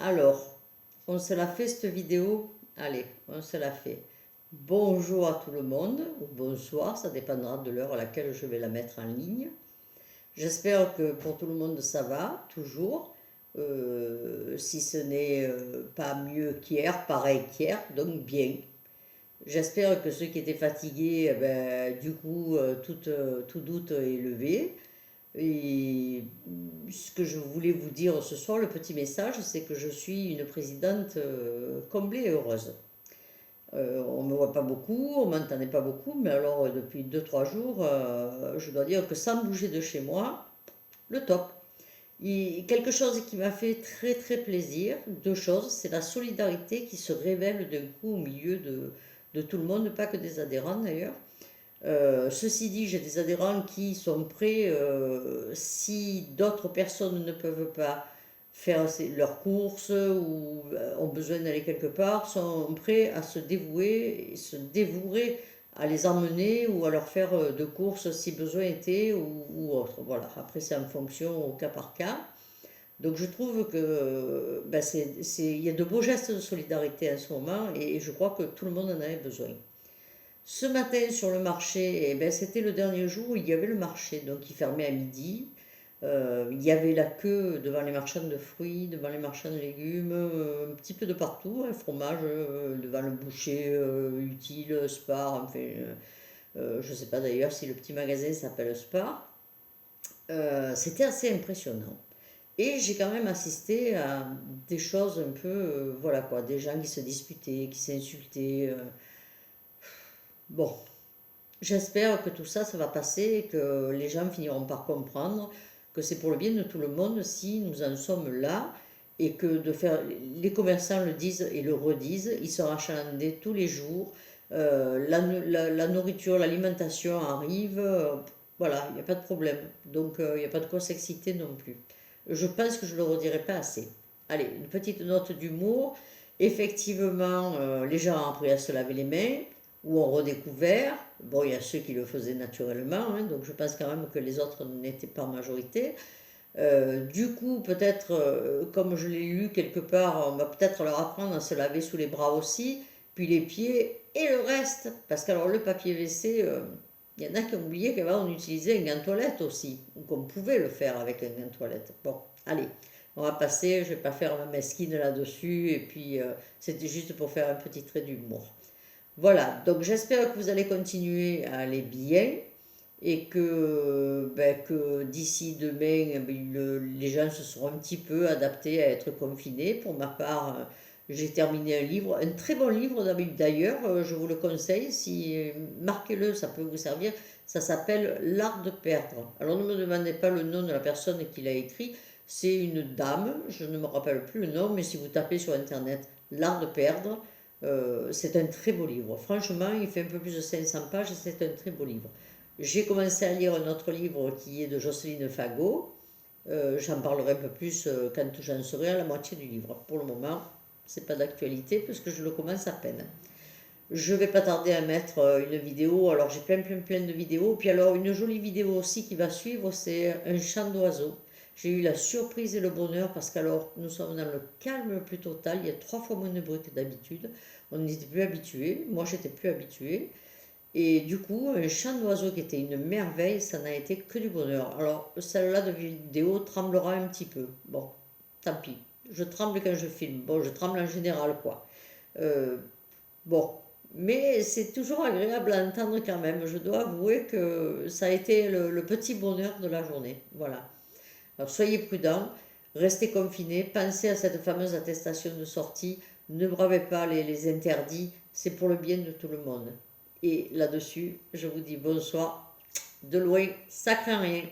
Alors, on se la fait cette vidéo? Allez, on se la fait. Bonjour à tout le monde, ou bonsoir, ça dépendra de l'heure à laquelle je vais la mettre en ligne. J'espère que pour tout le monde ça va, toujours. Si ce n'est pas mieux qu'hier, pareil qu'hier, donc bien. J'espère que ceux qui étaient fatigués, du coup, tout doute est levé. Et ce que je voulais vous dire ce soir, le petit message, c'est que je suis une présidente comblée et heureuse. On ne me voit pas beaucoup, on ne m'entendait pas beaucoup, mais alors depuis 2 3 jours, je dois dire que sans bouger de chez moi, le top. Et quelque chose qui m'a fait très très plaisir, deux choses, c'est la solidarité qui se révèle d'un coup au milieu de tout le monde, pas que des adhérents d'ailleurs. Ceci dit, j'ai des adhérents qui sont prêts, si d'autres personnes ne peuvent pas faire leurs courses ou ont besoin d'aller quelque part, sont prêts à se dévouer et se dévouer à les emmener ou à leur faire de courses si besoin était ou autre. Voilà, après c'est en fonction au cas par cas. Donc je trouve que il y a de beaux gestes de solidarité en ce moment et je crois que tout le monde en avait besoin. Ce matin sur le marché, c'était le dernier jour où il y avait le marché, donc il fermait à midi. Il y avait la queue devant les marchands de fruits, devant les marchands de légumes, un petit peu de partout, un fromage, devant le boucher utile, Spar, enfin, je ne sais pas d'ailleurs si le petit magasin s'appelle Spar. C'était assez impressionnant. Et j'ai quand même assisté à des choses un peu, voilà quoi, des gens qui se disputaient, qui s'insultaient. Bon, j'espère que tout ça, ça va passer et que les gens finiront par comprendre que c'est pour le bien de tout le monde si nous en sommes là et que de faire, les commerçants le disent et le redisent, ils sont achalandés tous les jours. La nourriture, l'alimentation arrive, voilà, il n'y a pas de problème. Donc il n'y a pas de quoi s'exciter non plus. Je pense que je ne le redirai pas assez. Allez, une petite note d'humour. Effectivement, les gens ont appris à se laver les mains ou ont redécouvert. Bon, il y a ceux qui le faisaient naturellement, hein, donc je pense quand même que les autres n'étaient pas en majorité. Du coup, peut-être, comme je l'ai lu quelque part, on va peut-être leur apprendre à se laver sous les bras aussi, puis les pieds et le reste. Parce que alors le papier WC, il y en a qui ont oublié qu'avant on utilisait un gant toilette aussi, ou qu'on pouvait le faire avec un gant toilette. Bon, allez, on va passer, je ne vais pas faire ma mesquine là-dessus, et puis c'était juste pour faire un petit trait d'humour. Voilà, donc j'espère que vous allez continuer à aller bien et que d'ici demain, les gens se seront un petit peu adaptés à être confinés. Pour ma part, j'ai terminé un livre, un très bon livre d'ailleurs, je vous le conseille, si marquez-le, ça peut vous servir. Ça s'appelle L'art de perdre. Alors ne me demandez pas le nom de la personne qui l'a écrit, c'est une dame, je ne me rappelle plus le nom, mais si vous tapez sur internet L'art de perdre, c'est un très beau livre. Franchement, il fait un peu plus de 500 pages et c'est un très beau livre. J'ai commencé à lire un autre livre qui est de Jocelyne Fagot. J'en parlerai un peu plus quand j'en serai à la moitié du livre. Pour le moment, c'est pas d'actualité puisque je le commence à peine. Je vais pas tarder à mettre une vidéo. Alors j'ai plein de vidéos. Puis alors une jolie vidéo aussi qui va suivre, c'est un chant d'oiseau. J'ai eu la surprise et le bonheur parce qu'alors nous sommes dans le calme le plus total. Il y a 3 fois moins de bruit que d'habitude. On n'était plus habitué. Moi j'étais plus habituée. Et du coup, un chant d'oiseau qui était une merveille, ça n'a été que du bonheur. Alors celle-là de vidéo tremblera un petit peu. Bon, tant pis. Je tremble quand je filme. Bon, je tremble en général quoi. Euh, Bon, mais c'est toujours agréable à entendre quand même. Je dois avouer que ça a été le petit bonheur de la journée. Voilà. Alors soyez prudents, restez confinés, pensez à cette fameuse attestation de sortie, ne bravez pas les interdits, c'est pour le bien de tout le monde. Et là-dessus, je vous dis bonsoir. De loin, ça craint rien.